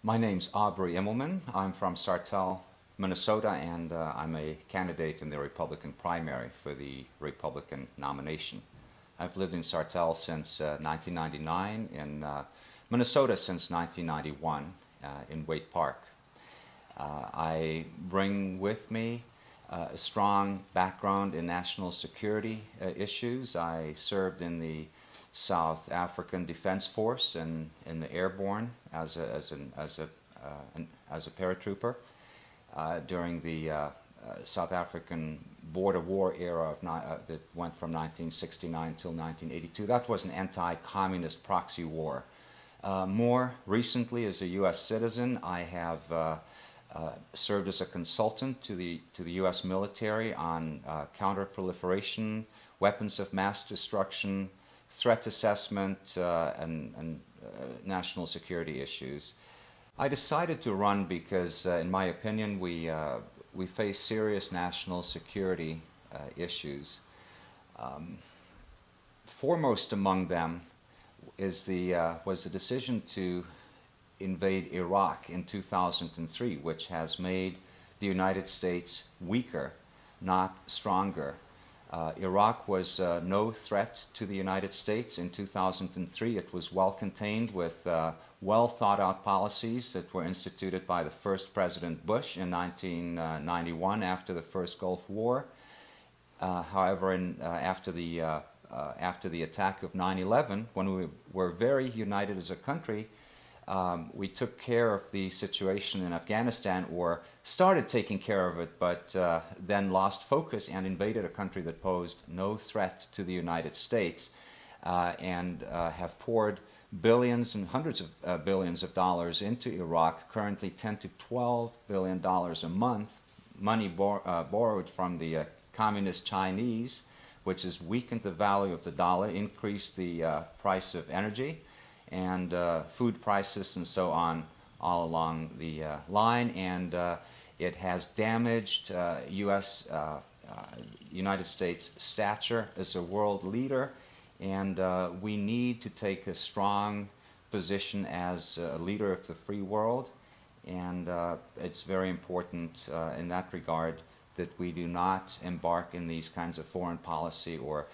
My name's Aubrey Immelman. I'm from Sartell, Minnesota, and I'm a candidate in the Republican primary for the Republican nomination. I've lived in Sartell since 1999, in Minnesota since 1991, in Waite Park. I bring with me a strong background in national security issues. I served in the South African Defense Force and in the airborne as a paratrooper during the South African border war era that went from 1969 till 1982. That was an anti-communist proxy war. More recently, as a U.S. citizen, I have served as a consultant to the U.S. military on counterproliferation, weapons of mass destruction, threat assessment, and national security issues. I decided to run because, in my opinion, we face serious national security issues. Foremost among them was the decision to invade Iraq in 2003, which has made the United States weaker, not stronger. Iraq was no threat to the United States in 2003. It was well contained with well thought out policies that were instituted by the first President Bush in 1991 after the first Gulf War. However, after the attack of 9/11, when we were very united as a country, we took care of the situation in Afghanistan, or started taking care of it, but then lost focus and invaded a country that posed no threat to the United States, and have poured billions and hundreds of billions of dollars into Iraq, currently $10 to $12 billion a month, money borrowed from the communist Chinese, which has weakened the value of the dollar, increased the price of energy, and food prices and so on all along the line, and it has damaged United States stature as a world leader, and we need to take a strong position as a leader of the free world, and it's very important in that regard that we do not embark in these kinds of foreign policy or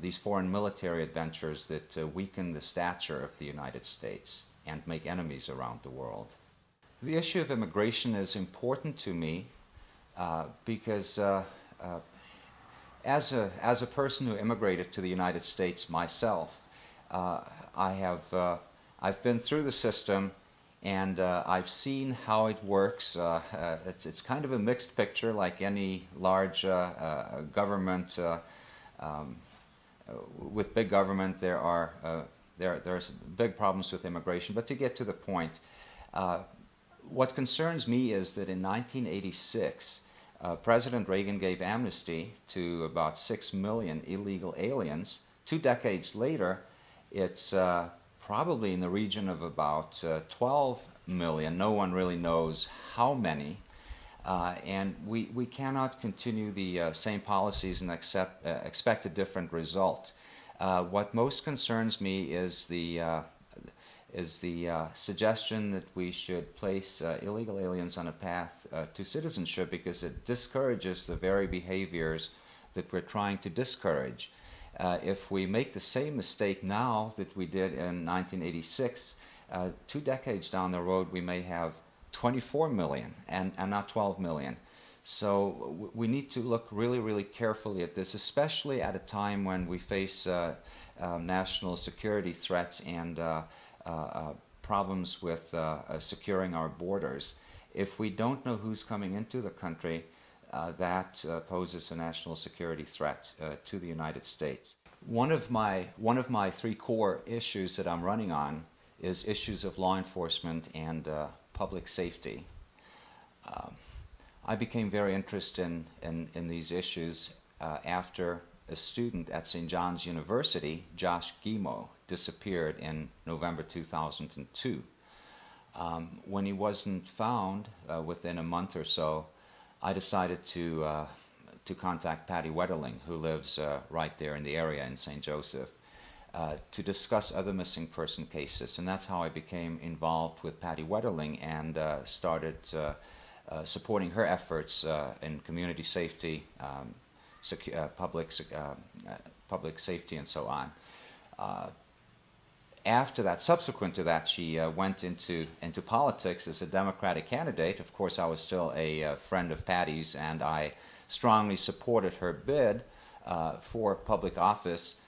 these foreign military adventures that weaken the stature of the United States and make enemies around the world. The issue of immigration is important to me because as a person who immigrated to the United States myself, I've been through the system, and I've seen how it works. It's kind of a mixed picture, like any large government. With big government, there's big problems with immigration. But to get to the point, what concerns me is that in 1986, President Reagan gave amnesty to about 6 million illegal aliens. 2 decades later, it's probably in the region of about 12 million. No one really knows how many. And we cannot continue the same policies and expect a different result. What most concerns me is the suggestion that we should place illegal aliens on a path to citizenship, because it discourages the very behaviors that we're trying to discourage. If we make the same mistake now that we did in 1986, 2 decades down the road we may have 24 million and not 12 million. So we need to look really, really carefully at this, especially at a time when we face national security threats and problems with securing our borders. If we don't know who's coming into the country, that poses a national security threat to the United States. One of my 3 core issues that I'm running on is issues of law enforcement and public safety. I became very interested in these issues after a student at St. John's University, Josh Gimo, disappeared in November 2002. When he wasn't found within a month or so, I decided to contact Patty Wetterling, who lives right there in the area in St. Joseph. to discuss other missing person cases. And that's how I became involved with Patty Wetterling and started supporting her efforts in community safety, public safety, and so on. After that, subsequent to that, she went into politics as a Democratic candidate. Of course, I was still a friend of Patty's, and I strongly supported her bid for public office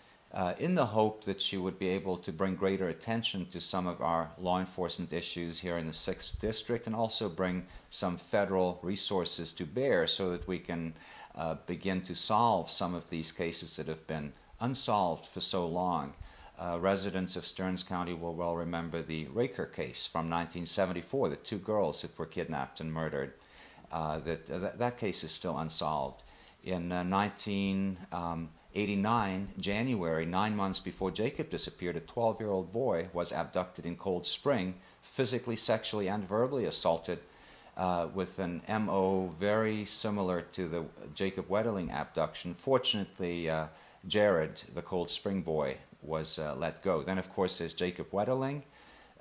in the hope that she would be able to bring greater attention to some of our law enforcement issues here in the 6th District, and also bring some federal resources to bear so that we can begin to solve some of these cases that have been unsolved for so long. Residents of Stearns County will well remember the Raker case from 1974, the 2 girls that were kidnapped and murdered. That case is still unsolved. In 1989, January, 9 months before Jacob disappeared, a 12-year-old boy was abducted in Cold Spring, physically, sexually, and verbally assaulted with an MO very similar to the Jacob Wetterling abduction. Fortunately, Jared, the Cold Spring boy, was let go. Then, of course, there's Jacob Wetterling.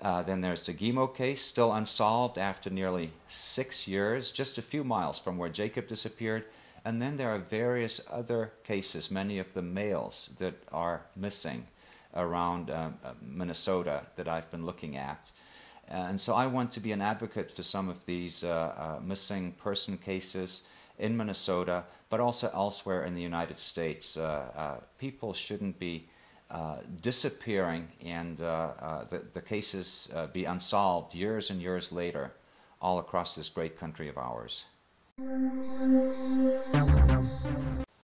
Then there's the Gimo case, still unsolved after nearly 6 years, just a few miles from where Jacob disappeared. And then there are various other cases, many of them males, that are missing around Minnesota that I've been looking at. And so I want to be an advocate for some of these missing person cases in Minnesota, but also elsewhere in the United States. People shouldn't be disappearing and the cases be unsolved years and years later all across this great country of ours.